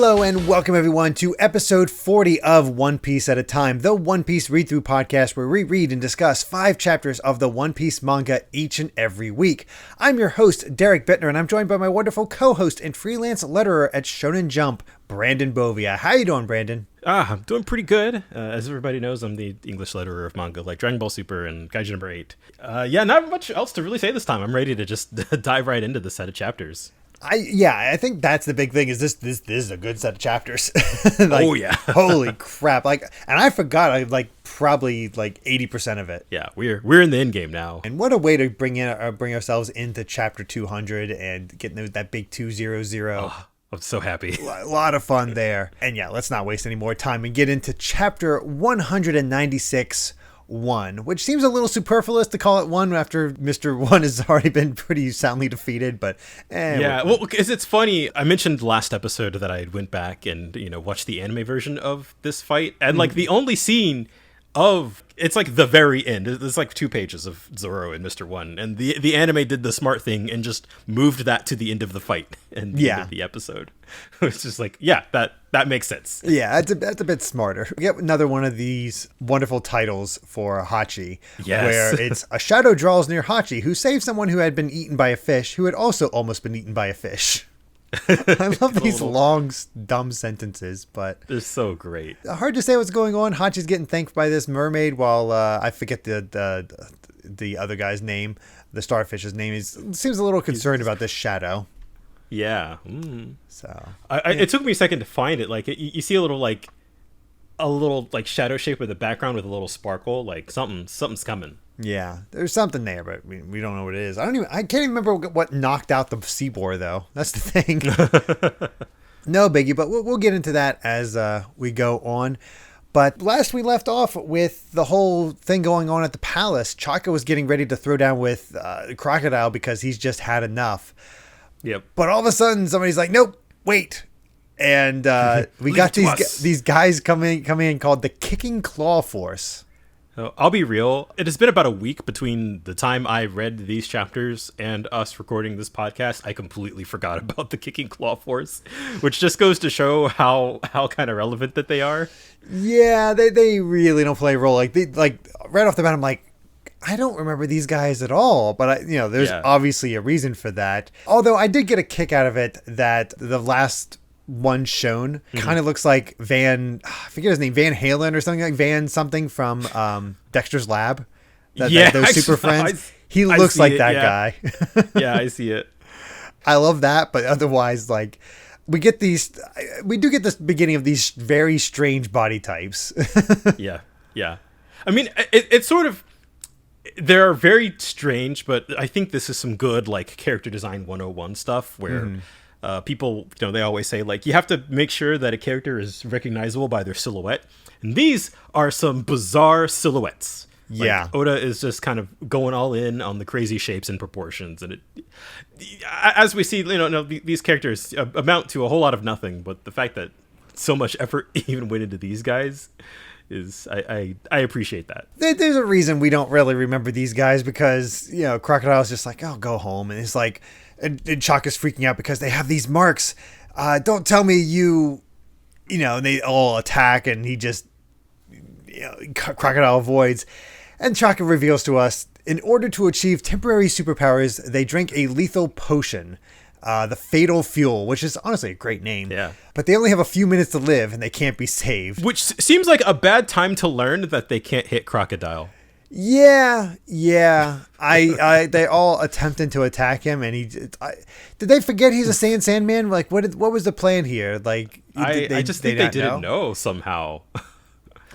Hello and welcome everyone to episode 40 of One Piece at a Time, the One Piece read-through podcast where we read and discuss 5 chapters of the One Piece manga each and every week. I'm your host, Derek Bittner, and I'm joined by my wonderful co-host and freelance letterer at Shonen Jump, Brandon Bovia. How you doing, Brandon? I'm doing pretty good. As everybody knows, I'm the English letterer of manga like Dragon Ball Super and Gaijin number 8. Not much else to really say this time. I'm ready to just dive right into the set of chapters. I think that's the big thing is this is a good set of chapters. Oh yeah. Holy crap. And I forgot probably 80% of it. Yeah, we're in the end game now. And what a way to bring ourselves into chapter 200 and getting that big 200. Oh, I'm so happy. A lot of fun there. And yeah, let's not waste any more time and get into chapter 196. 1, which seems a little superfluous to call it 1 after Mr. 1 has already been pretty soundly defeated, but yeah, well, because it's funny, I mentioned last episode that I went back and watched the anime version of this fight, and the only scene of it's the very end. There's 2 pages of Zoro and Mr. 1, and the anime did the smart thing and just moved that to the end of the fight and the end of the episode. It's just that makes sense. Yeah, that's a bit smarter. We get another one of these wonderful titles for Hachi, where it's a shadow draws near Hachi, who saved someone who had been eaten by a fish, who had also almost been eaten by a fish. I love these long, dumb sentences, but they're so great. Hard to say what's going on. Hachi's getting thanked by this mermaid while I forget the other guy's name. The starfish's name seems a little concerned about this shadow. Yeah. So it took me a second to find it. You see a little shadow shape with the background with a little sparkle. Something's coming. Yeah, there's something there, but we don't know what it is. I can't even remember what knocked out the Seaboar, though. That's the thing. No biggie, but we'll get into that as we go on. But last we left off with the whole thing going on at the palace. Chaka was getting ready to throw down with Crocodile because he's just had enough. Yep. But all of a sudden, somebody's like, nope, wait. And we got these guys coming in called the Kicking Claw Force. I'll be real. It has been about a week between the time I read these chapters and us recording this podcast. I completely forgot about the Kicking Claw Force, which just goes to show how kind of relevant that they are. Yeah, they really don't play a role. Right off the bat, I'm like, I don't remember these guys at all. But there's obviously a reason for that. Although I did get a kick out of it that the last one shown kind of looks like I forget his name, Van Halen or something, like Van something from Dexter's Lab. Those super friends. He looks like that guy. Yeah, I see it. I love that, but otherwise, we do get this beginning of these very strange body types. Yeah. I mean, it's sort of, they're very strange, but I think this is some good character design 101 stuff where people, they always say you have to make sure that a character is recognizable by their silhouette. And these are some bizarre silhouettes. Yeah. Oda is just kind of going all in on the crazy shapes and proportions. And as we see, these characters amount to a whole lot of nothing. But the fact that so much effort even went into these guys is, I appreciate that. There's a reason we don't really remember these guys because, Crocodile's just oh, go home. And it's and Chaka's freaking out because they have these marks. Don't tell me and they all attack and he just, Crocodile avoids. And Chaka reveals to us, in order to achieve temporary superpowers, they drink a lethal potion, the Fatal Fuel, which is honestly a great name. Yeah. But they only have a few minutes to live and they can't be saved. Which seems like a bad time to learn that they can't hit Crocodile. Yeah. They all attempted to attack him, and did they forget he's a Sandman? What was the plan here? I just think they didn't know somehow.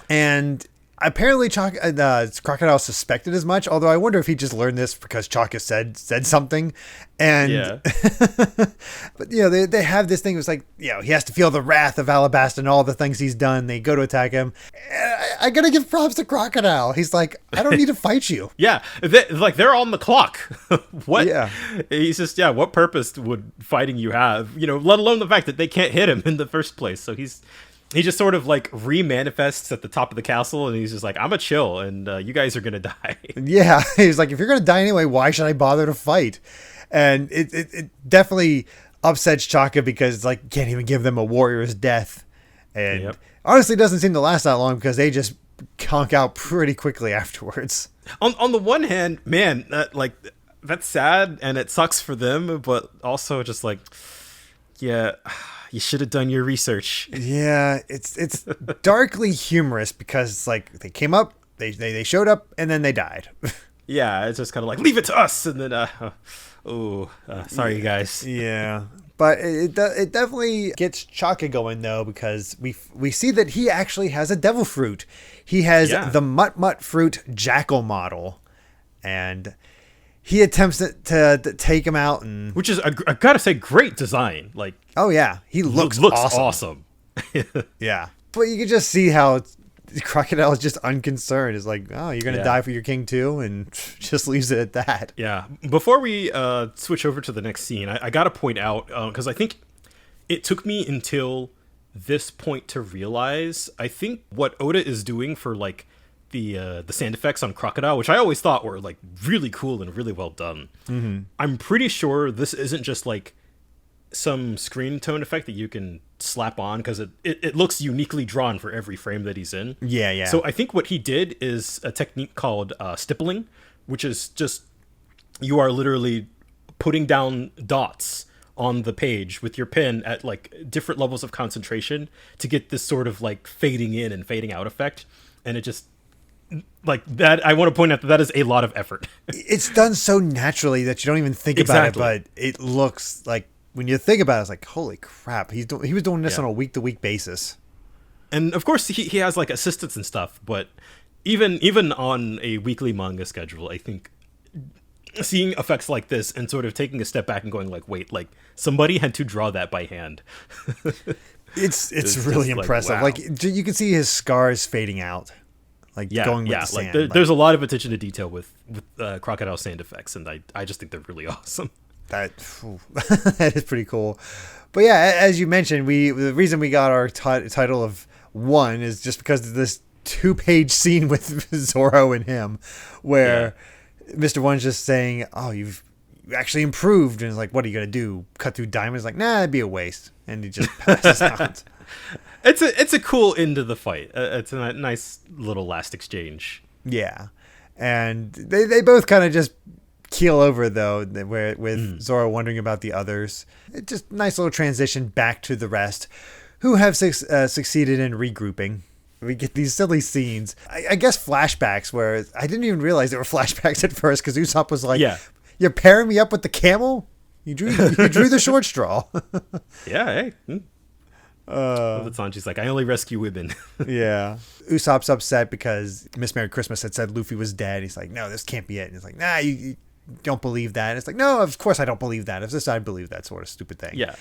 And apparently, Crocodile suspected as much. Although I wonder if he just learned this because Chaka said something. And but they have this thing. It's he has to feel the wrath of Alabasta and all the things he's done. They go to attack him. I gotta give props to Crocodile. He's I don't need to fight you. Yeah, they're on the clock. What? Yeah. He's just what purpose would fighting you have? Let alone the fact that they can't hit him in the first place. So he just sort of re-manifests at the top of the castle, and he's just I'm a chill, and you guys are gonna die. Yeah, he's if you're gonna die anyway, why should I bother to fight? And it definitely upsets Chaka because like can't even give them a warrior's death, and honestly doesn't seem to last that long because they just conk out pretty quickly afterwards. On the one hand, man, that's sad and it sucks for them, but also just like, yeah, you should have done your research. Yeah, it's darkly humorous because like they came up, they showed up, and then they died. Yeah, it's just kind of like, leave it to us, and then sorry guys. Yeah, but it definitely gets Chaka going though, because we see that he actually has a devil fruit. He has the Mutt fruit jackal model, and he attempts to take him out, and which is I gotta say, great design. Like, oh yeah, he looks awesome. Yeah, but you can just see how Crocodile is just unconcerned. It's like, oh, you're gonna die for your king too, and just leaves it at that. Yeah. Before we switch over to the next scene, I gotta point out, because I think it took me until this point to realize, I think what Oda is doing for like the sand effects on Crocodile, which I always thought were like really cool and really well done. Mm-hmm. I'm pretty sure this isn't just like some screen tone effect that you can slap on, because it looks uniquely drawn for every frame that he's in. Yeah. So I think what he did is a technique called stippling, which is just, you are literally putting down dots on the page with your pen at like different levels of concentration to get this sort of like fading in and fading out effect. And it just, like that, I want to point out that is a lot of effort. It's done so naturally that you don't even think about it, but it looks like, when you think about it, it's like, holy crap, he was doing this on a week-to-week basis. And of course, he has like assistants and stuff, but even on a weekly manga schedule, I think seeing effects like this and sort of taking a step back and going like, wait, like somebody had to draw that by hand. It's really impressive. Like, wow. Like you can see his scars fading out. Like going with the sand. There's a lot of attention to detail with Crocodile sand effects, and I just think they're really awesome. That is pretty cool. But yeah, as you mentioned, the reason we got our title of One is just because of this 2-page scene with Zoro and him, where Mr. One's just saying, "Oh, you've actually improved," and it's like, "What are you gonna do? Cut through diamonds?" Like, nah, that'd be a waste, and he just passes out. It's a cool end to the fight. It's a nice little last exchange. Yeah, and they both kind of just keel over though, with Zoro wondering about the others. It just nice little transition back to the rest, who have succeeded in regrouping. We get these silly scenes, I guess flashbacks, where I didn't even realize they were flashbacks at first, because Usopp was like, "You're pairing me up with the camel? You drew the short straw." Yeah, hey. Sanji's like, "I only rescue women." Yeah. Usopp's upset because Miss Merry Christmas had said Luffy was dead. He's like, "No, this can't be it." And he's like, "Nah, you don't believe that." And it's like, "No, of course I don't believe that. If this I believe that sort of stupid thing." Yeah,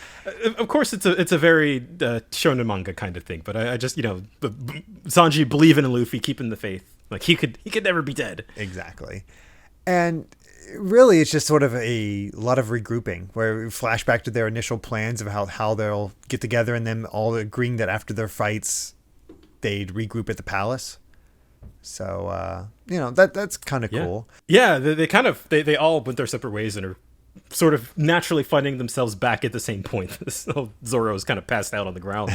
of course it's a very shonen manga kind of thing. But I just, Sanji believing in Luffy, keeping the faith. Like he could never be dead. Exactly. And really, it's just sort of a lot of regrouping, where we flash back to their initial plans of how they'll get together, and then all agreeing that after their fights, they'd regroup at the palace. So, that's kind of cool. Yeah, they all went their separate ways and are sort of naturally finding themselves back at the same point. So Zoro's kind of passed out on the ground.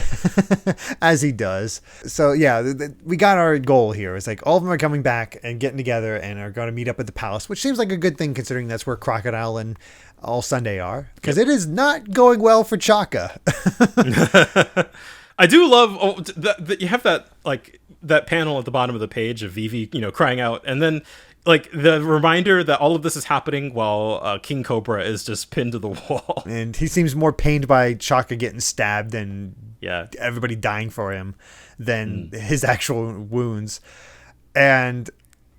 As he does. So, yeah, we got our goal here. It's like all of them are coming back and getting together and are going to meet up at the palace, which seems like a good thing considering that's where Crocodile and All Sunday are. Because it is not going well for Chaka. I do love that you have that panel at the bottom of the page of Vivi, crying out, and then like the reminder that all of this is happening while King Cobra is just pinned to the wall, and he seems more pained by Chaka getting stabbed and everybody dying for him than his actual wounds. And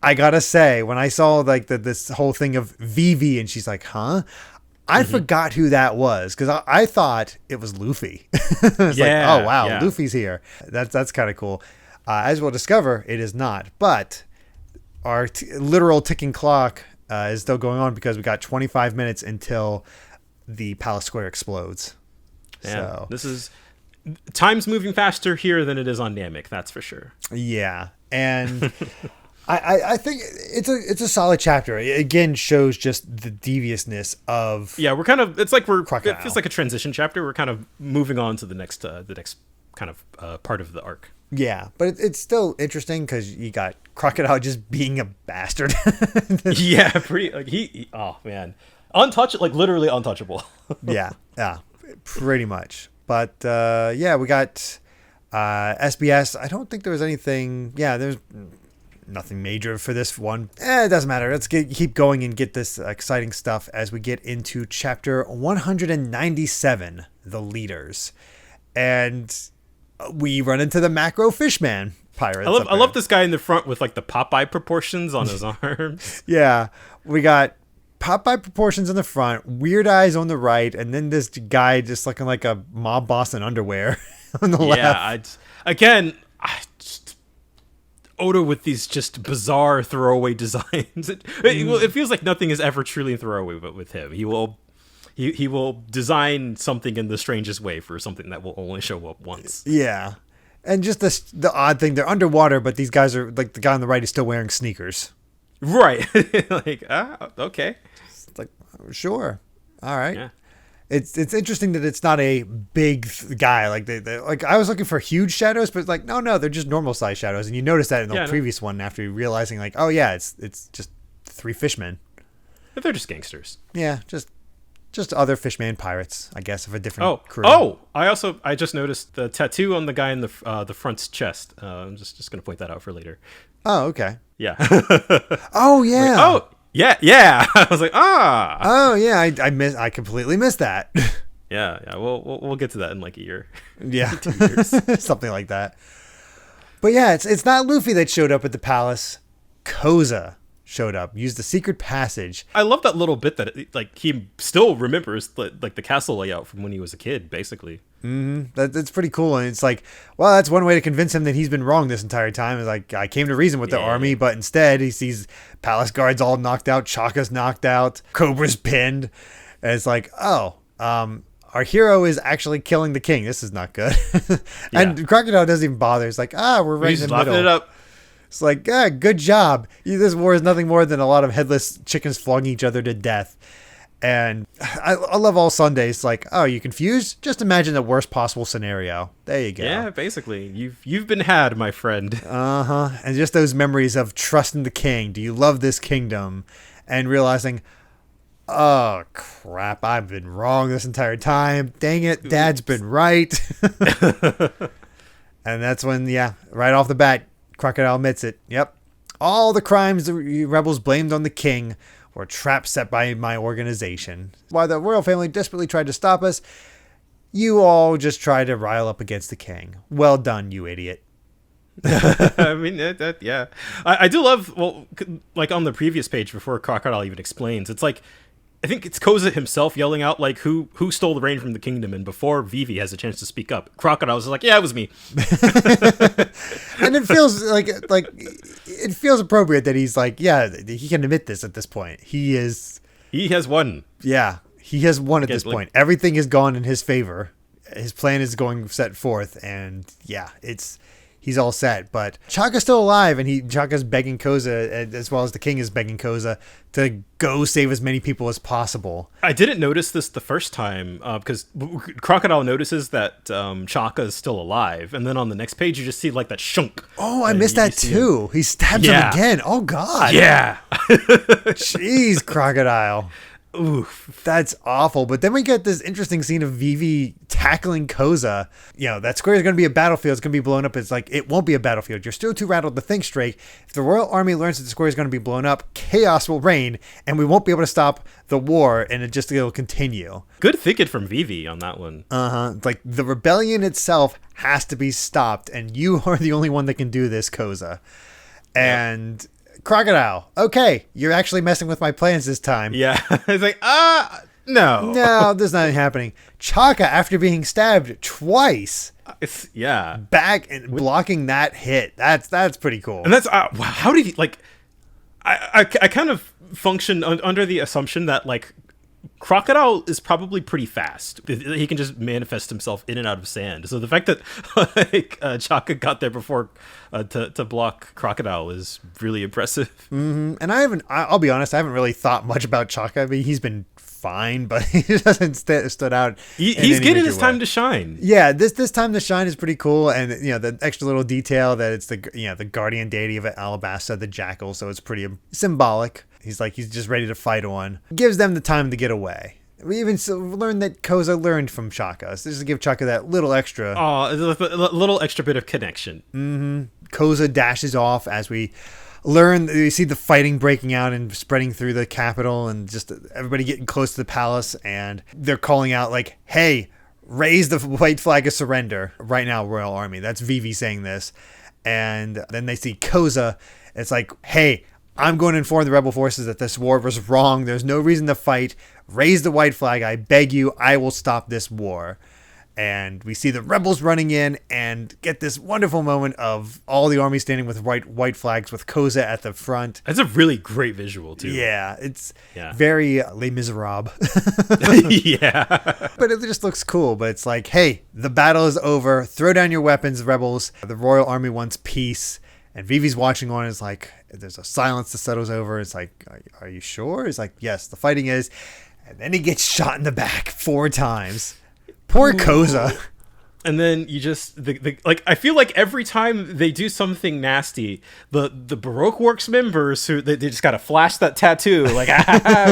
I gotta say, when I saw like this whole thing of Vivi and she's like, "Huh?" I forgot who that was, because I thought it was Luffy. It's like, oh wow, Luffy's here. That's kind of cool. As we'll discover, it is not. But our literal ticking clock is still going on, because we got 25 minutes until the Palace Square explodes. Yeah, so this is time's moving faster here than it is on Namek. That's for sure. Yeah, and I think it's a solid chapter. It again shows just the deviousness of we're kind of Crocodile. It feels like a transition chapter. We're kind of moving on to the next kind of part of the arc. Yeah, but it's still interesting because you got Crocodile just being a bastard. Yeah, pretty like oh man, untouchable, like literally untouchable. yeah, pretty much. But yeah, we got SBS. I don't think there was anything. Yeah, there's nothing major for this one. It doesn't matter. Let's keep going and get this exciting stuff as we get into chapter 197, The Leaders. And we run into the macro fishman pirate. I love this guy in the front with like the Popeye proportions on his arms. Yeah, we got Popeye proportions in the front, weird eyes on the right, and then this guy just looking like a mob boss in underwear on the left. Oda with these just bizarre throwaway designs. It feels like nothing is ever truly throwaway, but with him, he will design something in the strangest way for something that will only show up once. Yeah, and just the odd thing, they're underwater, but these guys are like the guy on the right is still wearing sneakers. Right. Like, okay. It's like, sure, all right. Yeah. It's interesting that it's not a big guy like they like. I was looking for huge shadows, but it's like no, they're just normal size shadows, and you notice that in the previous one after realizing like, oh yeah, it's just three fishmen. But they're just gangsters. Yeah, just other fishman pirates, I guess, of a different crew. Oh, I just noticed the tattoo on the guy in the front's chest. I'm just gonna point that out for later. Oh, okay. Yeah. Oh yeah. Like, oh. Yeah. I was like, Oh yeah, I completely missed that. Yeah. We'll get to that in like a year. Yeah, 2 years, something like that. But yeah, it's not Luffy that showed up at the palace. Koza showed up, used the secret passage. I love that little bit that like he still remembers like the castle layout from when he was a kid, basically. That's pretty cool, and it's like, well, that's one way to convince him that he's been wrong this entire time. Is like, I came to reason with the army, but instead he sees palace guards all knocked out, Chaka's knocked out, Cobra's pinned, and it's like, oh, our hero is actually killing the king. This is not good. And Crocodile doesn't even bother. It's like, we're right in the middle. It up. It's like, good job. This war is nothing more than a lot of headless chickens flogging each other to death. And I love all Sundays. Like, oh, you confused? Just imagine the worst possible scenario. There you go. Yeah, basically. You've been had, my friend. And just those memories of trusting the king. Do you love this kingdom? And realizing, oh, crap, I've been wrong this entire time. Dang it, Dad's been right. And that's when, right off the bat, Crocodile admits it. Yep. All the crimes the rebels blamed on the king were traps set by my organization. While the royal family desperately tried to stop us, you all just tried to rile up against the king. Well done, you idiot. I mean, yeah. I do love, well, like on the previous page before Crocodile even explains, it's like, I think it's Koza himself yelling out, like, who stole the reign from the kingdom, and before Vivi has a chance to speak up, Crocodile was like, yeah, it was me. And it feels like it feels appropriate that he's like, yeah, he can admit this at this point. He has won. Yeah, he has won at this point. Everything has gone in his favor. His plan is going set forth, and he's all set. But Chaka's still alive, and Chaka's begging Koza, as well as the king is begging Koza, to go save as many people as possible. I didn't notice this the first time because Crocodile notices that Chaka is still alive, and then on the next page you just see like that shunk. Oh, I missed that too. He stabs him again. Oh God. Yeah. Jeez, Crocodile. Oof. That's awful. But then we get this interesting scene of Vivi tackling Koza. That square is going to be a battlefield. It's going to be blown up. It's like, it won't be a battlefield. You're still too rattled to think straight. If the royal army learns that the square is going to be blown up, chaos will reign, and we won't be able to stop the war, and it'll continue. Good thinking from Vivi on that one. Like, the rebellion itself has to be stopped, and you are the only one that can do this, Koza. And Crocodile, okay, you're actually messing with my plans this time. Yeah. It's like, no. No, this is not happening. Chaka, after being stabbed twice, back and blocking that hit. That's pretty cool. And that's, how did he, like, I kind of function under the assumption that, like, Crocodile is probably pretty fast. He can just manifest himself in and out of sand. So the fact that Chaka got there before to block Crocodile is really impressive. Mm-hmm. And I'll be honest, I haven't really thought much about Chaka. I mean, he's been fine, but he hasn't stood out. He's getting his time to shine. Yeah, this time to shine is pretty cool. And, the extra little detail that it's the guardian deity of Alabasta, the jackal. So it's pretty symbolic. He's just ready to fight on. Gives them the time to get away. We even learned that Koza learned from Chaka. So just to give Chaka that little extra. Oh, a little extra bit of connection. Mm-hmm. Koza dashes off as we see the fighting breaking out and spreading through the capital and just everybody getting close to the palace. And they're calling out like, hey, raise the white flag of surrender right now, Royal Army. That's Vivi saying this. And then they see Koza. It's like, hey, I'm going to inform the rebel forces that this war was wrong. There's no reason to fight. Raise the white flag. I beg you. I will stop this war. And we see the rebels running in and get this wonderful moment of all the army standing with white flags with Koza at the front. That's a really great visual, too. Yeah, it's very Les Miserables. Yeah. But it just looks cool. But it's like, hey, the battle is over. Throw down your weapons, rebels. The Royal Army wants peace. And Vivi's watching on. It's like, there's a silence that settles over. It's like, are you sure? It's like, yes, the fighting is. And then he gets shot in the back 4 times. Poor Koza. And then you just I feel like every time they do something nasty, the Baroque Works members who they just gotta flash that tattoo like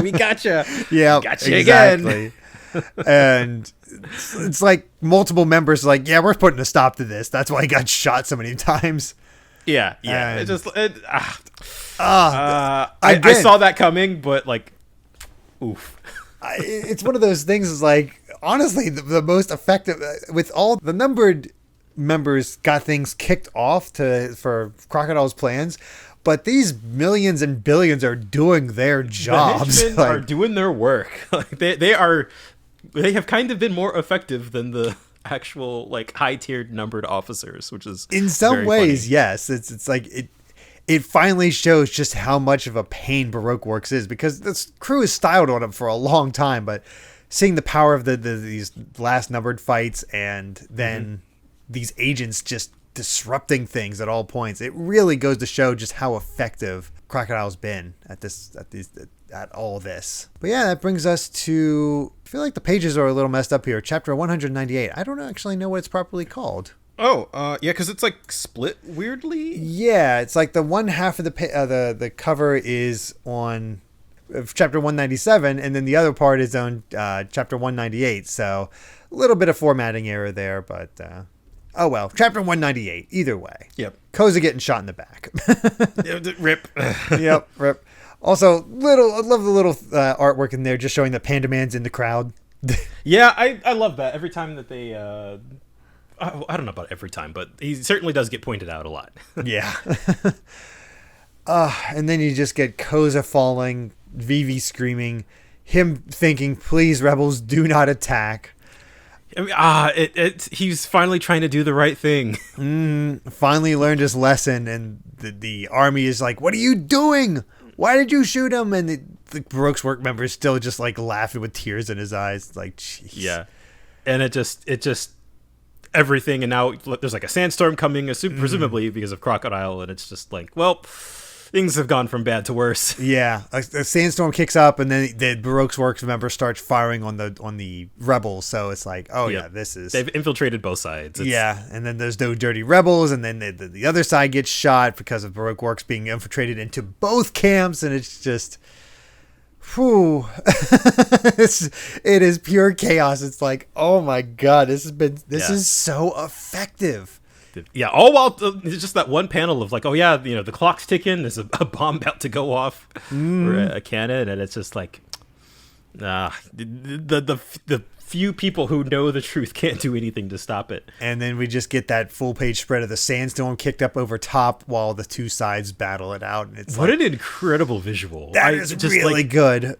we gotcha. Yeah, gotcha exactly. Again. And it's like multiple members like, yeah, we're putting a stop to this. That's why he got shot so many times. Yeah. I saw that coming, but like, oof. It's one of those things. Is like, honestly, the most effective with all the numbered members got things kicked off for Crocodile's plans, but these millions and billions are doing their jobs. The are doing their work. Like they have kind of been more effective than the actual like high-tiered numbered officers, which is in some ways funny. Yes, it's like it finally shows just how much of a pain Baroque Works is, because this crew has styled on him for a long time, but seeing the power of these last numbered fights and then these agents just disrupting things at all points, it really goes to show just how effective Crocodile's been at all this. But yeah, that brings us to, I feel like the pages are a little messed up here. Chapter 198. I don't actually know what it's properly called. Oh, yeah, because it's like split weirdly. Yeah, it's like the one half of the cover is on chapter 197, and then the other part is on chapter 198. So a little bit of formatting error there, but oh well. Chapter 198. Either way. Yep. Koza getting shot in the back. Rip. Yep. Rip. Also, I love the little artwork in there, just showing that Panda Man's in the crowd. Yeah, I love that every time that they. I don't know about every time, but he certainly does get pointed out a lot. Yeah. And then you just get Koza falling, Vivi screaming, him thinking, please, rebels, do not attack. I mean, he's finally trying to do the right thing. Finally learned his lesson, and the army is like, what are you doing? Why did you shoot him? And the Baroque's work member is still just like laughing with tears in his eyes. Like, jeez. Yeah. And it just everything, and now there's like a sandstorm coming, presumably because of Crocodile, and it's just like, well, things have gone from bad to worse. Yeah, a sandstorm kicks up, and then the Baroque's Works member starts firing on the rebels. So it's like, oh yeah, they've infiltrated both sides. Yeah, and then there's no dirty rebels, and then the other side gets shot because of Baroque Works being infiltrated into both camps, and it's just, whew, it is pure chaos. It's like, oh my god, this is so effective. Yeah, all while just that one panel of like, oh yeah, the clock's ticking, there's a bomb about to go off, or a cannon, and it's just like, the few people who know the truth can't do anything to stop it. And then we just get that full page spread of the sandstorm kicked up over top while the two sides battle it out. And it's what an incredible visual! That is just really good.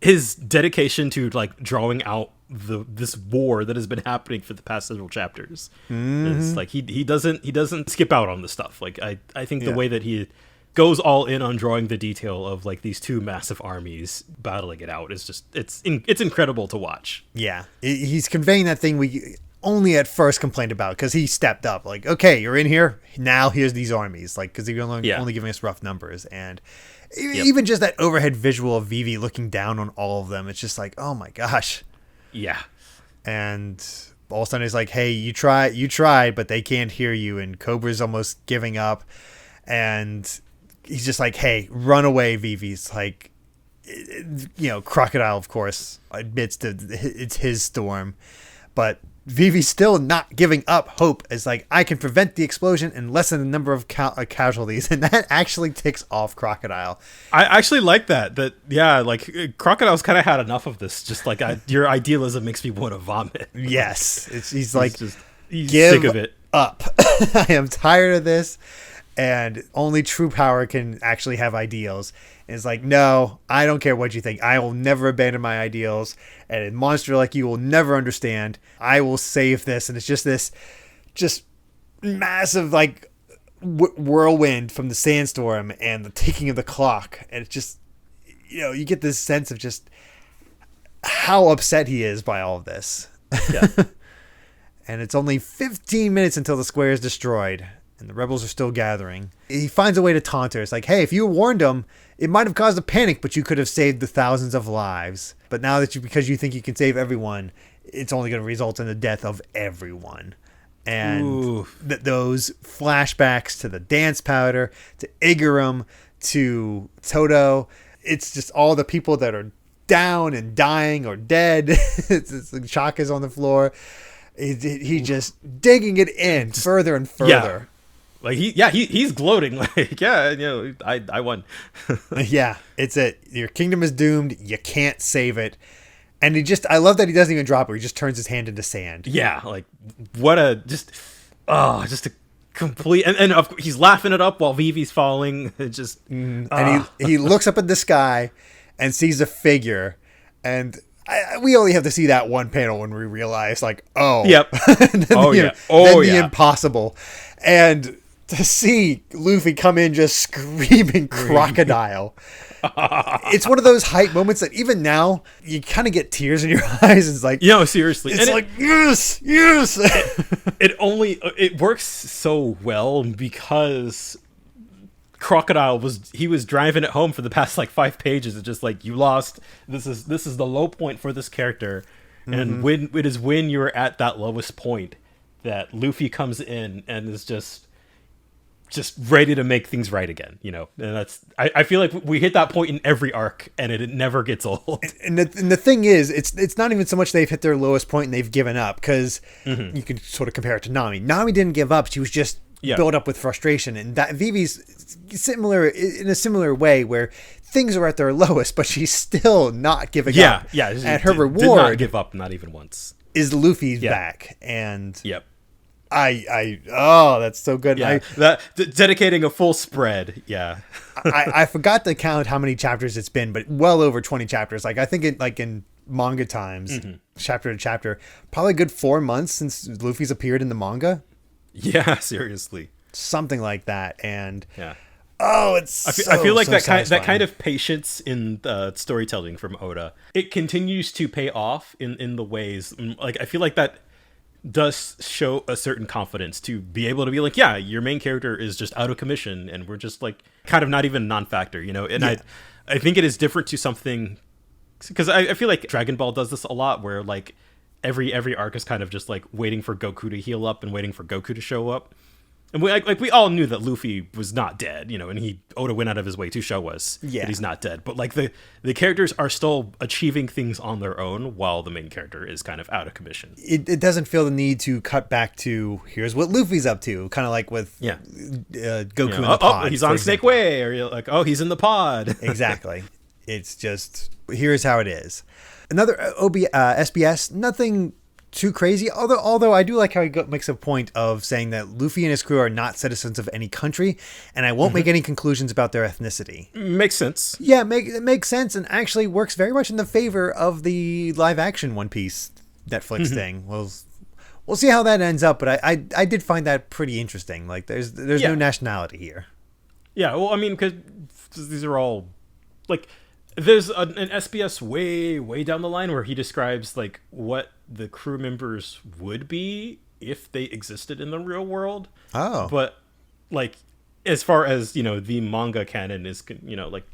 His dedication to like drawing out this war that has been happening for the past several chapters. It's like he doesn't skip out on the stuff. Like I think the way that he goes all in on drawing the detail of like these two massive armies battling it out. It's just it's incredible to watch. Yeah, he's conveying that thing we only at first complained about, because he stepped up, like, okay, you're in here now, here's these armies, like, because he was only giving us rough numbers. And even just that overhead visual of Vivi looking down on all of them, it's just like, oh my gosh. Yeah. And all of a sudden it's like, hey, you tried, but they can't hear you, and Cobra's almost giving up, and he's just like, hey, run away, Vivi's like, Crocodile, of course, admits to it's his storm, but Vivi's still not giving up hope. It's like, I can prevent the explosion and lessen the number of casualties, and that actually ticks off Crocodile. I actually like that. Like Crocodile's kind of had enough of this. Just like your idealism makes me want to vomit. Yes, he's like, he's give sick of it. Up. I am tired of this, and only true power can actually have ideals. And it's like, no, I don't care what you think. I will never abandon my ideals, and a monster like you will never understand. I will save this. And it's just massive, like, whirlwind from the sandstorm and the ticking of the clock. And it's just, you get this sense of just how upset he is by all of this. Yeah. And it's only 15 minutes until the square is destroyed, and the rebels are still gathering. He finds a way to taunt her. It's like, hey, if you warned them, it might have caused a panic, but you could have saved the thousands of lives. But now that because you think you can save everyone, it's only going to result in the death of everyone. And those flashbacks to the dance powder, to Igaram, to Toto, it's just all the people that are down and dying or dead. It's like Chaka's on the floor. He just digging it in further and further. Yeah. Like he's gloating, like, I won. Yeah, it's it. Your kingdom is doomed. You can't save it. And I love that he doesn't even drop it. He just turns his hand into sand. Yeah, like what just a complete, and he's laughing it up while Vivi's falling. It just and he looks up at the sky and sees a figure, and we only have to see that one panel when we realize, like, yep. The impossible. And to see Luffy come in just screaming Crocodile. It's one of those hype moments that even now you kind of get tears in your eyes. It's like, seriously. It's like, yes. It works so well because Crocodile was driving it home for the past like 5 pages. It's just like, you lost. This is the low point for this character. And when you're at that lowest point that Luffy comes in and is just ready to make things right again, and that's, I feel like we hit that point in every arc, and it never gets old. And the thing is, it's not even so much they've hit their lowest point and they've given up, because you can sort of compare it to Nami. Nami didn't give up. She was just built up with frustration, and that Vivi's similar in a similar way, where things are at their lowest, but she's still not giving up. Yeah. And her reward did not give up, not even once. Is Luffy's back, and yep. That's so good. Yeah, dedicating a full spread. Yeah. I forgot to count how many chapters it's been, but well over 20 chapters. Like, I think in manga times, chapter to chapter, probably a good 4 months since Luffy's appeared in the manga. Yeah, seriously. Something like that. And yeah. It's I feel like so that kind of patience in storytelling from Oda, it continues to pay off in the ways, like, I feel like that does show a certain confidence to be able to be like, yeah, your main character is just out of commission, and we're just like kind of not even non-factor, and I think it is different to something, because I feel like Dragon Ball does this a lot, where like every arc is kind of just like waiting for Goku to heal up and waiting for Goku to show up. And we all knew that Luffy was not dead, and Oda went out of his way to show us that he's not dead. But like the characters are still achieving things on their own, while the main character is kind of out of commission. It doesn't feel the need to cut back to, here's what Luffy's up to, kind of like with Goku in the pod. He's on Snake Way, or you're like, he's in the pod. Exactly. It's just, here's how it is. Another SBS, nothing too crazy, although I do like how he makes a point of saying that Luffy and his crew are not citizens of any country, and I won't make any conclusions about their ethnicity. Makes sense. Yeah, it makes sense, and actually works very much in the favor of the live action One Piece Netflix thing. We'll see how that ends up, but I did find that pretty interesting. Like, there's no nationality here. Yeah, well, I mean, because these are all like there's an SBS way down the line where he describes like what the crew members would be if they existed in the real world. Oh, but like as far as the manga canon is, like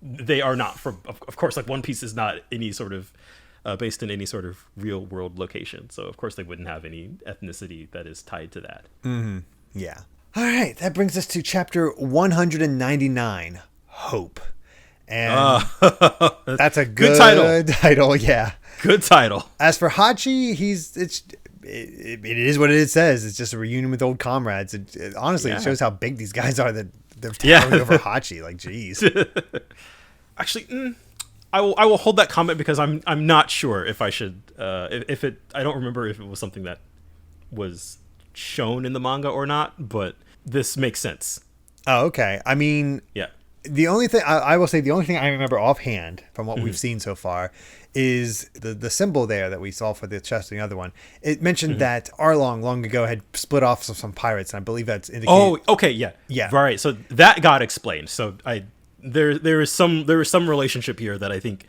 they are not from. Of course, like One Piece is not any sort of based in any sort of real world location, so of course they wouldn't have any ethnicity that is tied to that. Mm-hmm. Yeah. All right, that brings us to chapter 199, Hope. And that's a good title. Yeah. Good title. As for Hachi, it is what it says. It's just a reunion with old comrades. Honestly, it shows how big these guys are that they're towering over Hachi. Like, geez. Actually, I will hold that comment because I'm not sure if I should if it. I don't remember if it was something that was shown in the manga or not, but this makes sense. Oh, okay. I mean, yeah. The only thing I will say, the only thing I remember offhand from what we've seen so far is the symbol there that we saw for the chest and the other one. It mentioned that Arlong long ago had split off some pirates, and I believe that's indicated. Oh, okay, yeah. Right. So that got explained. So there is some relationship here that I think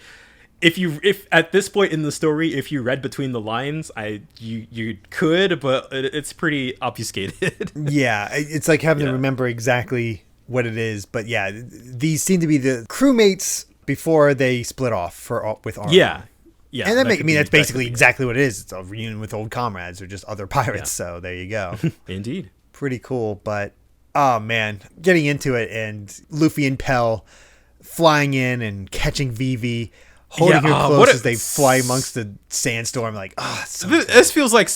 if at this point in the story, if you read between the lines, you could, but it's pretty obfuscated. Yeah, it's like having to remember exactly what it is, but yeah, these seem to be the crewmates before they split off with Arlong. Yeah, and that's basically exactly what it is. It's a reunion with old comrades or just other pirates. Yeah. So there you go. Indeed, pretty cool. But oh man, getting into it and Luffy and Pell flying in and catching Vivi, holding her close as they fly amongst the sandstorm. Like, this feels like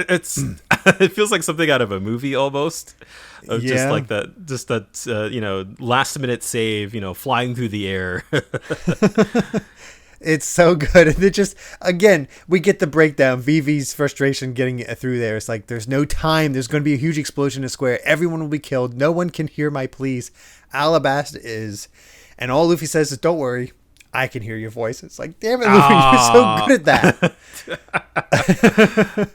it feels like something out of a movie almost. Of just like that last minute save, flying through the air. It's so good. And it just, again, we get the breakdown. Vivi's frustration getting through there. It's like, there's no time. There's going to be a huge explosion in the square. Everyone will be killed. No one can hear my pleas. Alabasta is. And all Luffy says is, don't worry. I can hear your voice. It's like, damn it, Luffy, you're so good at that.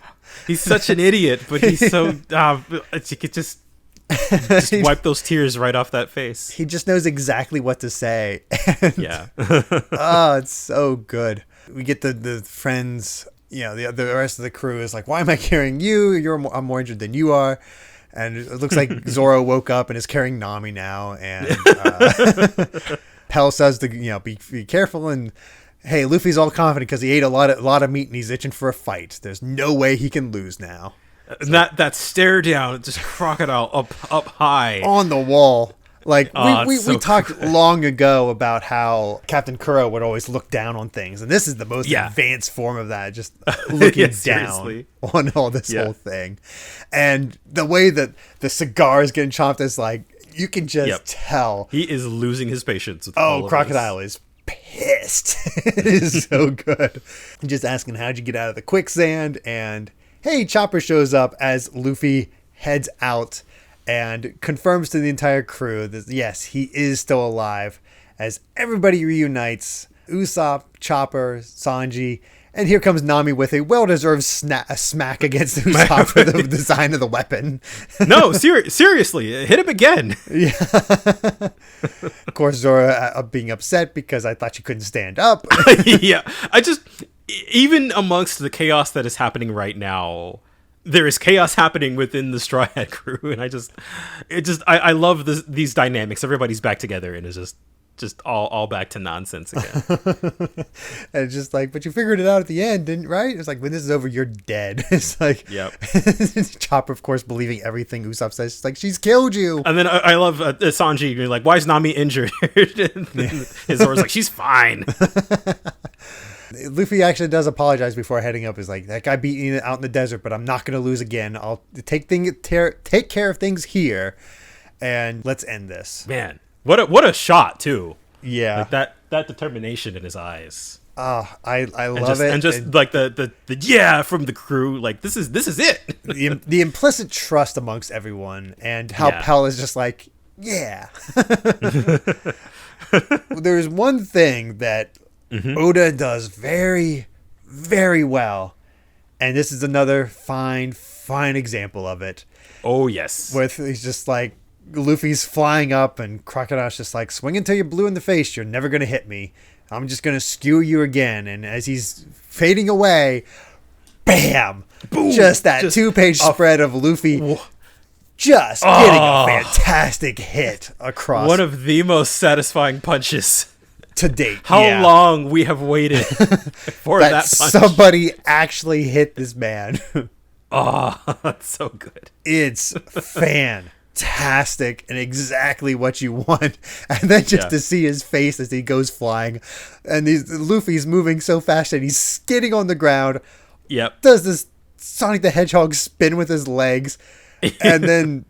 He's such an idiot, but he's so, you could just wipe those tears right off that face. He just knows exactly what to say. Yeah. Oh, it's so good. We get the friends, the rest of the crew is like, why am I carrying you? I'm more injured than you are. And it looks like Zoro woke up and is carrying Nami now. And Pell says to be careful. And hey, Luffy's all confident because he ate a lot of meat and he's itching for a fight. There's no way he can lose now. So, that stare down, just Crocodile up high on the wall. Like we talked long ago about how Captain Kuro would always look down on things, and this is the most advanced form of that, just looking down on all this whole thing. And the way that the cigar is getting chomped is like you can just tell he is losing his patience. With Crocodile is pissed. It is so good. Just asking, how'd you get out of the quicksand? And hey, Chopper shows up as Luffy heads out and confirms to the entire crew that, yes, he is still alive as everybody reunites. Usopp, Chopper, Sanji, and here comes Nami with a well-deserved smack against Usopp for the design of the weapon. No, seriously, hit him again. Yeah. Of course, Zoro being upset because I thought she couldn't stand up. Yeah, even amongst the chaos that is happening right now, there is chaos happening within the Straw Hat crew, and I love these dynamics. Everybody's back together, and it's just all back to nonsense again. And it's just like, but you figured it out at the end, didn't right? It's like, when this is over, you're dead. It's like, yep. Chopper, of course, believing everything Usopp says. It's like, she's killed you. And then I love Sanji being like, why is Nami injured? His Zoro's like, she's fine. Luffy actually does apologize before heading up. Is like, that guy beat me out in the desert, but I'm not going to lose again. I'll take care of things here, and let's end this. Man, what a shot too. Yeah, like that determination in his eyes. I love it, and just like the from the crew. Like this is it. the implicit trust amongst everyone, and how Pell is just like, yeah. There's one thing that Oda does very, very well, and this is another fine example of it. Oh yes, where he's just like, Luffy's flying up, and Crocodile's just like, swing until you're blue in the face. You're never going to hit me. I'm just going to skewer you again. And as he's fading away, bam! Boom! Just that 2-page spread of Luffy just getting a fantastic hit across. One of the most satisfying punches to date. How long we have waited for that punch. Somebody actually hit this man. That's so good. It's fantastic and exactly what you want. And then just to see his face as he goes flying, and Luffy's moving so fast that he's skidding on the ground. Yep. Does this Sonic the Hedgehog spin with his legs, and then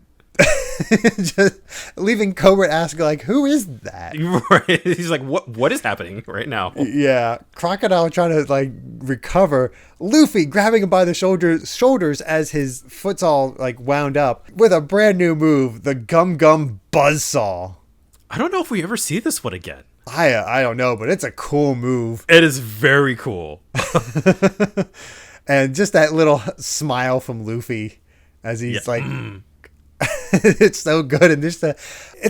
just leaving Cobra asking, like, who is that? Right. He's like, what is happening right now? Yeah. Crocodile trying to, like, recover. Luffy grabbing him by the shoulders as his foot's all, like, wound up with a brand new move, the Gum Gum Buzzsaw. I don't know if we ever see this one again. I don't know, but it's a cool move. It is very cool. And just that little smile from Luffy as he's like, it's so good. And it's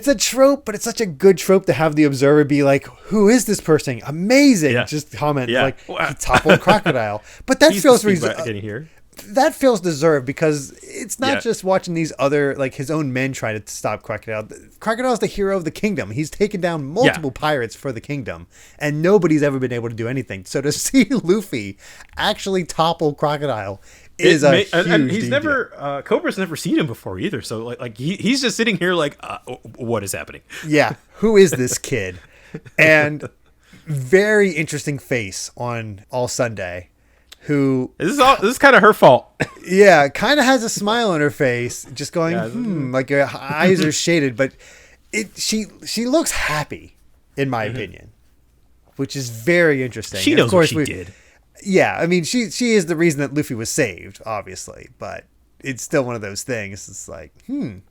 a trope, but it's such a good trope to have the observer be like, who is this person? Amazing. Yeah. Just comment like, he toppled Crocodile. But that feels here. That feels deserved, because it's not just watching these other, like, his own men try to stop Crocodile. Crocodile's the hero of the kingdom. He's taken down multiple pirates for the kingdom, and nobody's ever been able to do anything. So to see Luffy actually topple Crocodile is a huge he's never Cobra's never seen him before either. So like he's just sitting here like, what is happening? Yeah, who is this kid? And very interesting face on All Sunday. This is kind of her fault. Yeah, kind of has a smile on her face, just going, like her eyes are shaded, but she looks happy, in my opinion, which is very interesting. She knows what she did. Yeah, I mean, she is the reason that Luffy was saved, obviously, but it's still one of those things. It's like, And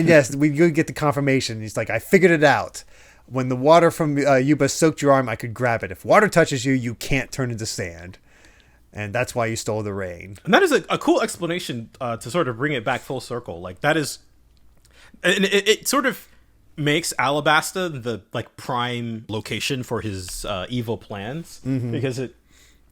yes, we get the confirmation. He's like, I figured it out. When the water from Yuba soaked your arm, I could grab it. If water touches you, you can't turn into sand. And that's why you stole the rain. And that is a cool explanation to sort of bring it back full circle. Like, that is... And it sort of makes Alabasta the, like, prime location for his evil plans. Mm-hmm. Because it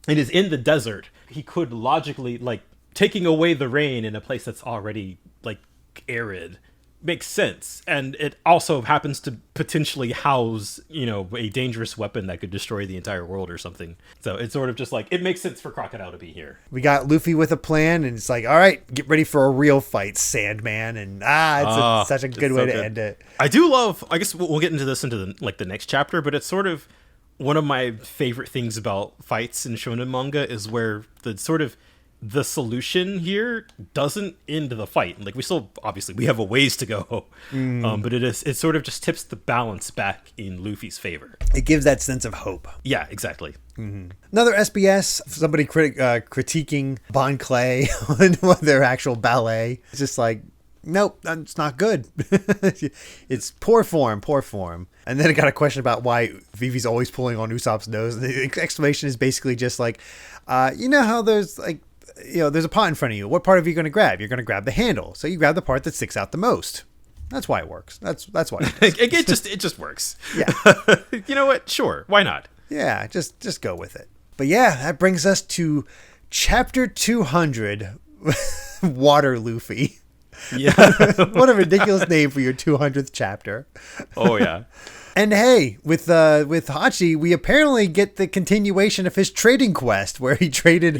is in the desert. He could logically, like, taking away the rain in a place that's already, like, arid makes sense. And it also happens to potentially house, a dangerous weapon that could destroy the entire world or something. So it's sort of just like, it makes sense for Crocodile to be here. We got Luffy with a plan, and it's like, all right, get ready for a real fight, Sandman. And it's such a good way to end it. I do love, I guess we'll get into this into the next chapter, but it's sort of one of my favorite things about fights in shonen manga is where the solution here doesn't end the fight. Like, we still, obviously, we have a ways to go. But it sort of just tips the balance back in Luffy's favor. It gives that sense of hope. Yeah, exactly. Mm-hmm. Another SBS, somebody critiquing Bon Clay on their actual ballet. It's just like, nope, that's not good. It's poor form. And then it got a question about why Vivi's always pulling on Usopp's nose. And the explanation is basically just like, you know how there's like, there's a pot in front of you. What part are you going to grab? You're going to grab the handle. So you grab the part that sticks out the most. That's why it works. That's why it just works. Yeah. You know what? Sure. Why not? Yeah. Just go with it. But yeah, that brings us to chapter 200, Water Luffy. Yeah. What a ridiculous name for your 200th chapter. Oh yeah. And hey, with Hachi, we apparently get the continuation of his trading quest, where he traded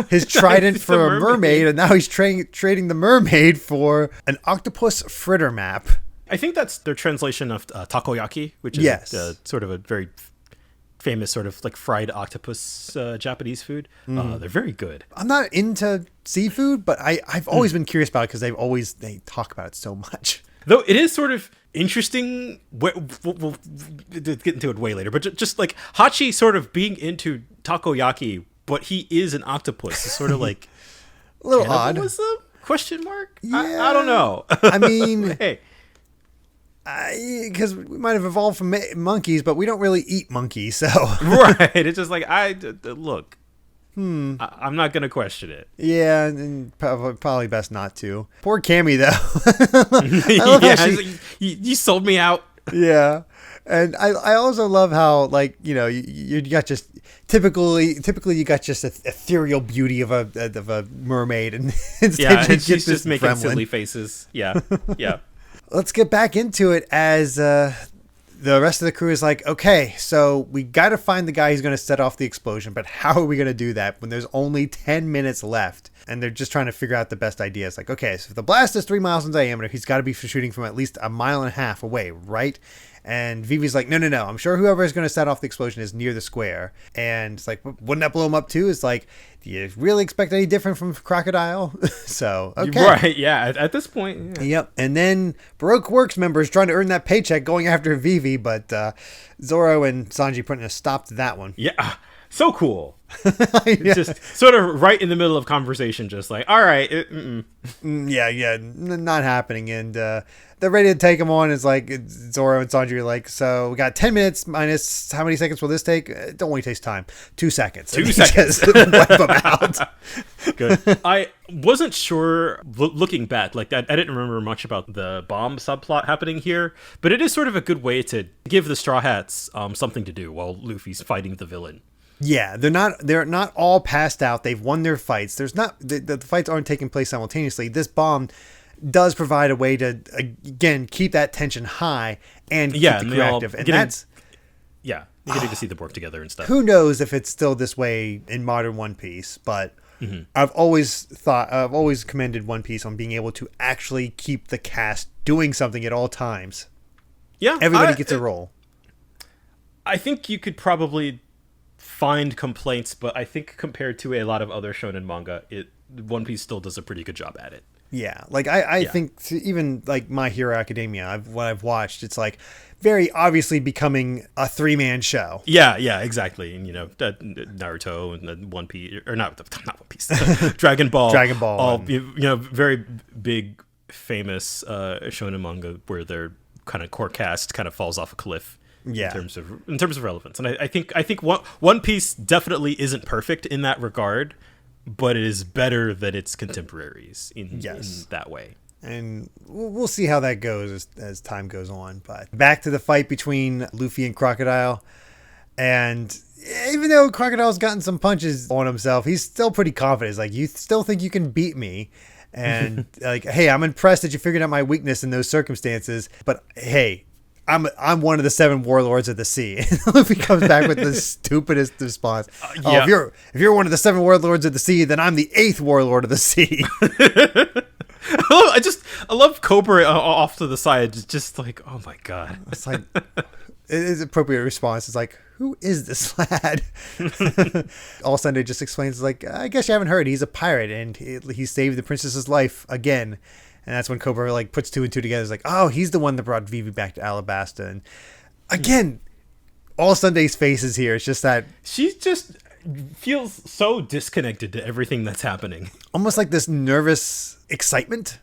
his trident for a mermaid, and now he's trading the mermaid for an octopus fritter map. I think that's their translation of takoyaki, which is sort of a very famous sort of like fried octopus Japanese food. They're very good. I'm not into seafood, but I've always been curious about it because they talk about it so much. Though it is sort of interesting, we'll get into it way later, but just like Hachi sort of being into takoyaki, but he is an octopus. It's sort of like a little odd. Question mark? Yeah. I don't know. I mean, hey, because we might have evolved from monkeys, but we don't really eat monkeys, so right. It's just like look. I'm not gonna question it. Yeah, and probably best not to. Poor Cammy though. I love Yeah, how she, you sold me out. yeah. And I also love how, like, you got just typically you got just a ethereal beauty of a mermaid, and instead Yeah, you and get she's this just making gremlin. silly faces. Yeah, yeah. Let's get back into it as the rest of the crew is like, okay, so we got to find the guy who's going to set off the explosion, but how are we going to do that when there's only 10 minutes left? And they're just trying to figure out the best idea. It's like, okay, so if the blast is 3 miles in diameter, he's got to be shooting from at least 1.5 miles away, right? And Vivi's like, no, I'm sure whoever is going to set off the explosion is near the square. And it's like, wouldn't that blow him up too? It's like, do you really expect any different from Crocodile? So, okay. Right, yeah, at this point. Yeah. Yep. And then Baroque Works members trying to earn that paycheck going after Vivi, but Zoro and Sanji putting a stop to that one. Yeah, so cool. Yeah. Just sort of right in the middle of conversation, just like, all right. Not happening. And they're ready to take him on. It's like Zoro and Sanji are like, so we got 10 minutes minus how many seconds will this take? It only takes time. 2 seconds. 2 seconds. Wipe them out. Good. I wasn't sure, looking back, like I didn't remember much about the bomb subplot happening here, but it is sort of a good way to give the Straw Hats something to do while Luffy's fighting the villain. Yeah, they're not all passed out. They've won their fights. There's not the fights aren't taking place simultaneously. This bomb does provide a way to again keep that tension high and keep the crew active. And that's you're getting to see them work together and stuff. Who knows if it's still this way in modern One Piece, but I've always commended One Piece on being able to actually keep the cast doing something at all times. Yeah, everybody gets a role. I think you could probably find complaints, but I think compared to a lot of other shonen manga, One Piece still does a pretty good job at it. Yeah, like I think even like My Hero Academia, what I've watched, it's like very obviously becoming a 3-man show. Yeah, exactly. And Naruto and then One Piece, or not One Piece, Dragon Ball, all very big famous shonen manga where their kind of core cast kind of falls off a cliff. Yeah. In terms of relevance, and I think One Piece definitely isn't perfect in that regard, but it is better than its contemporaries in that way. And we'll see how that goes as time goes on. But back to the fight between Luffy and Crocodile, and even though Crocodile's gotten some punches on himself, he's still pretty confident. He's like, you still think you can beat me? And like, hey, I'm impressed that you figured out my weakness in those circumstances, but hey, I'm one of the 7 warlords of the sea. And Luffy comes back with the stupidest response. If you're one of the 7 warlords of the sea, then I'm the 8th warlord of the sea. I love Cobra off to the side, just like, oh my god. It's like, it is appropriate response. It's like, who is this lad? All Sunday just explains, like, I guess you haven't heard. He's a pirate, and he saved the princess's life again. And that's when Cobra like puts 2 and 2 together. It's like, oh, he's the one that brought Vivi back to Alabasta. And again, All Sunday's face is here. It's just that she just feels so disconnected to everything that's happening. Almost like this nervous excitement.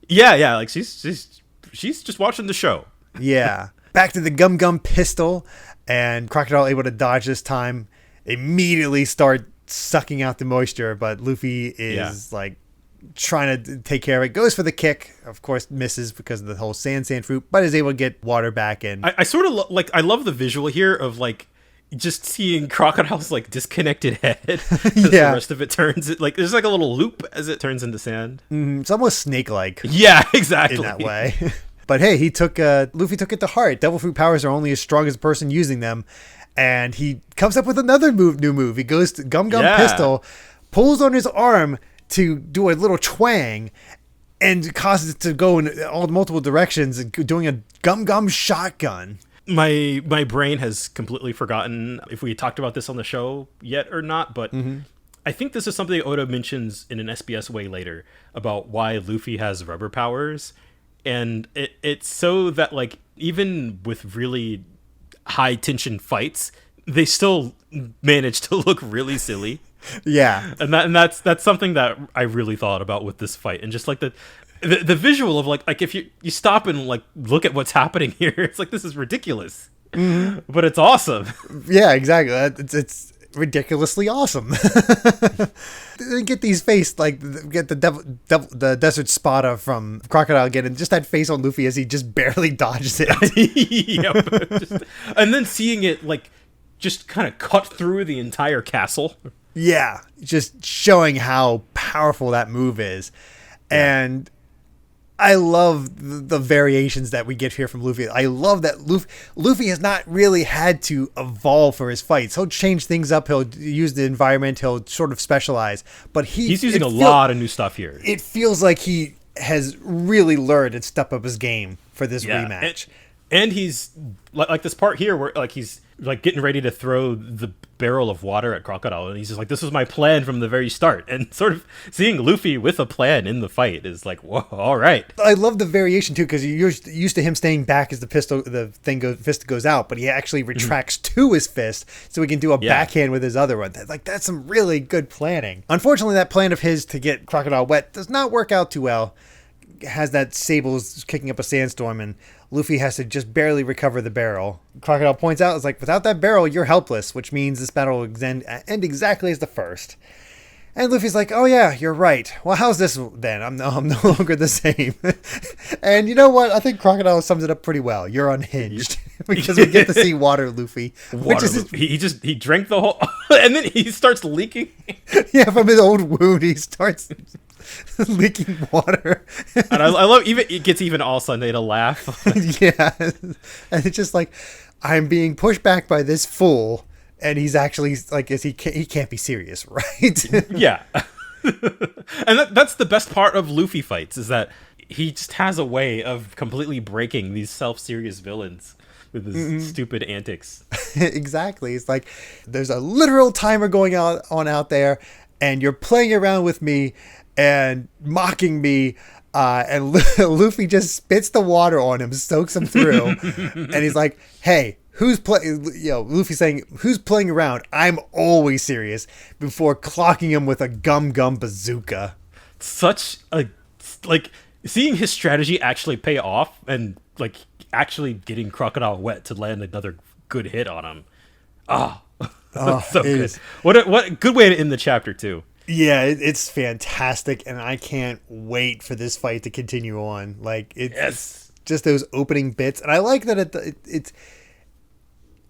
Yeah, like she's just watching the show. Yeah. Back to the Gum pistol, and Crocodile able to dodge this time. Immediately start sucking out the moisture, but Luffy is like trying to take care of it, goes for the kick, of course misses because of the whole sand fruit, but is able to get water back in. I sort of I love the visual here of like just seeing Crocodile's like disconnected head as the rest of it turns like there's like a little loop as it turns into sand. It's almost snake-like. Yeah, exactly. In that way. But hey, Luffy took it to heart. Devil fruit powers are only as strong as the person using them, and he comes up with another new move. He goes to Gum pistol, pulls on his arm to do a little twang, and causes it to go in all multiple directions, doing a Gum shotgun. My brain has completely forgotten if we talked about this on the show yet or not, but I think this is something Oda mentions in an SBS way later about why Luffy has rubber powers, and it's so that like even with really high tension fights, they still manage to look really silly. Yeah, and that's something that I really thought about with this fight, and just like the visual of like if you stop and like look at what's happening here, it's like this is ridiculous, but it's awesome. Yeah, exactly. ridiculously awesome. Get these face, like, get the desert spotter from Crocodile again, and just that face on Luffy as he just barely dodges it. Yep. And then seeing it, like, just kind of cut through the entire castle. Yeah, just showing how powerful that move is. Yeah. And I love the variations that we get here from Luffy. I love that Luffy has not really had to evolve for his fights. He'll change things up. He'll use the environment. He'll sort of specialize. But he's using a lot of new stuff here. It feels like he has really learned and stepped up his game for this rematch. And he's like this part here where like he's like getting ready to throw the barrel of water at Crocodile, and he's just like, this was my plan from the very start. And sort of seeing Luffy with a plan in the fight is like, whoa, all right. I love the variation too, because you're used to him staying back as the fist goes out, but he actually retracts to his fist so he can do a backhand with his other one. Like, that's some really good planning. Unfortunately, that plan of his to get Crocodile wet does not work out too well. Has that Sable's kicking up a sandstorm, and Luffy has to just barely recover the barrel. Crocodile points out, it's like, without that barrel, you're helpless, which means this battle will end exactly as the first. And Luffy's like, oh yeah, you're right. Well, how's this then? I'm no longer the same. And you know what? I think Crocodile sums it up pretty well. You're unhinged. Because we get to see Water Luffy. He drank the whole... and then he starts leaking. Yeah, from his old wound, he starts... leaking water. And I love, even it gets even all Sunday to laugh. Yeah. And it's just like, I'm being pushed back by this fool, and he's actually like, he can't be serious, right? Yeah. And that's the best part of Luffy fights, is that he just has a way of completely breaking these self-serious villains with his stupid antics. Exactly. It's like, there's a literal timer going on out there, and you're playing around with me and mocking me, and Luffy just spits the water on him, soaks him through, and he's like, "Hey, who's playing?" Luffy's saying, "Who's playing around? I'm always serious." Before clocking him with a gum bazooka. Such a seeing his strategy actually pay off, and like actually getting Crocodile wet to land another good hit on him. So good. What a good way to end the chapter too. Yeah, it's fantastic, and I can't wait for this fight to continue on. Like, it's just those opening bits, and I like that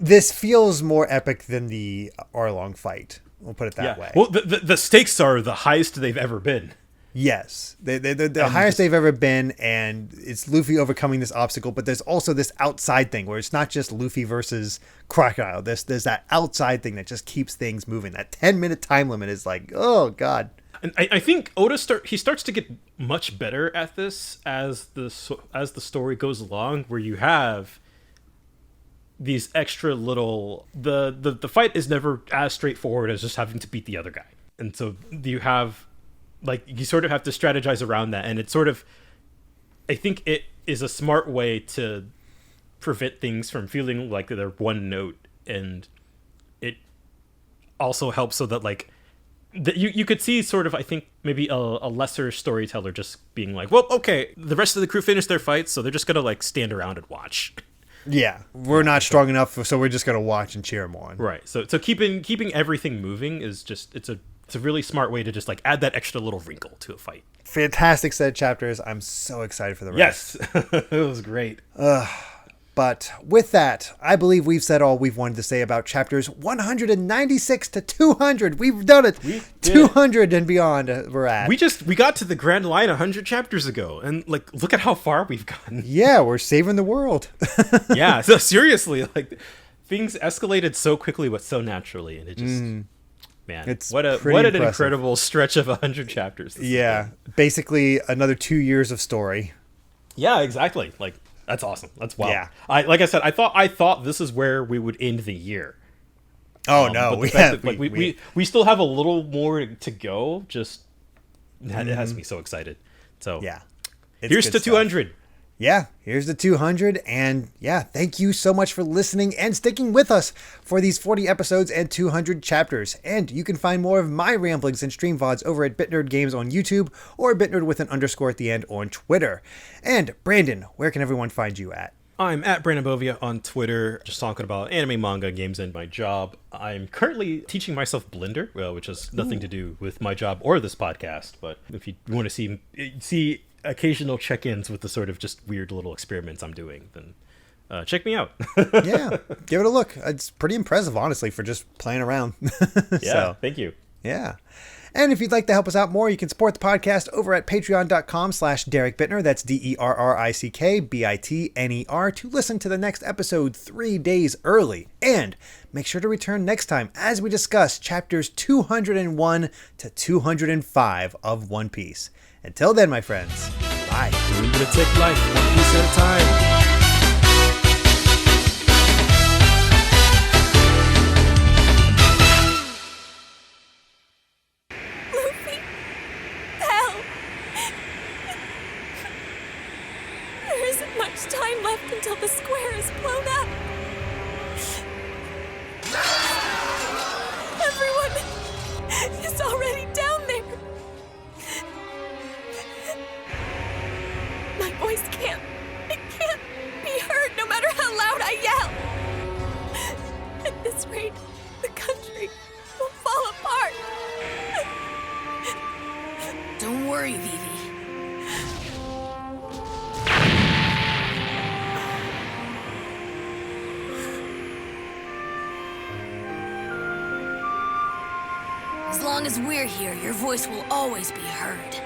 this feels more epic than the Arlong fight. We'll put it that way. Well, the stakes are the highest they've ever been. Yes, the highest they've ever been, and it's Luffy overcoming this obstacle. But there's also this outside thing where it's not just Luffy versus Crocodile. There's that outside thing that just keeps things moving. That 10-minute time limit is like, oh god. And I think Oda starts to get much better at this as the story goes along, where you have these extra little the fight is never as straightforward as just having to beat the other guy, and so you have. Like, you sort of have to strategize around that, and it's sort of, I think it is a smart way to prevent things from feeling like they're one note, and it also helps so that, like, you could see sort of, I think, maybe a lesser storyteller just being like, well, okay, the rest of the crew finished their fights, so they're just gonna, like, stand around and watch. Yeah, we're not strong enough, so we're just gonna watch and cheer them on. Right, so keeping everything moving is just, it's a really smart way to just like add that extra little wrinkle to a fight. Fantastic set of chapters. I'm so excited for the rest. Yes, it was great. But with that, I believe we've said all we've wanted to say about chapters 196 to 200. We've done it. 200 and beyond we're at. We got to the grand line 100 chapters ago, and like, look at how far we've gotten. Yeah, we're saving the world. Yeah, so seriously, like, things escalated so quickly but so naturally, and it just... Man, it's what an incredible stretch of 100 chapters. Yeah, basically another 2 years of story. Yeah, exactly. Like, that's awesome. That's wild. Yeah. Like I said, I thought this is where we would end the year. Oh no, we still have a little more to go. Just it has me so excited. So yeah, here's to 200. Yeah, here's the 200, and yeah, thank you so much for listening and sticking with us for these 40 episodes and 200 chapters. And you can find more of my ramblings and stream VODs over at BitNerd Games on YouTube, or BitNerd with an underscore at the end on Twitter. And Brandon, where can everyone find you at? I'm at Brandon Bovia on Twitter, just talking about anime, manga, games, and my job. I'm currently teaching myself Blender, which has nothing to do with my job or this podcast. But if you want to see occasional check-ins with the sort of just weird little experiments I'm doing, then check me out. Yeah, give it a look. It's pretty impressive, honestly, for just playing around. Yeah, thank you. Yeah. And if you'd like to help us out more, you can support the podcast over at patreon.com/Derek Bittner. That's DERRICKBITNER to listen to the next episode 3 days early. And make sure to return next time as we discuss chapters 201 to 205 of One Piece. Until then, my friends, bye. We're going to take life one piece at a time. Time left until the square is blown up. Everyone is already down there. My voice can't be heard no matter how loud I yell. At this rate, the country will fall apart. Don't worry, Vivi. As long as we're here, your voice will always be heard.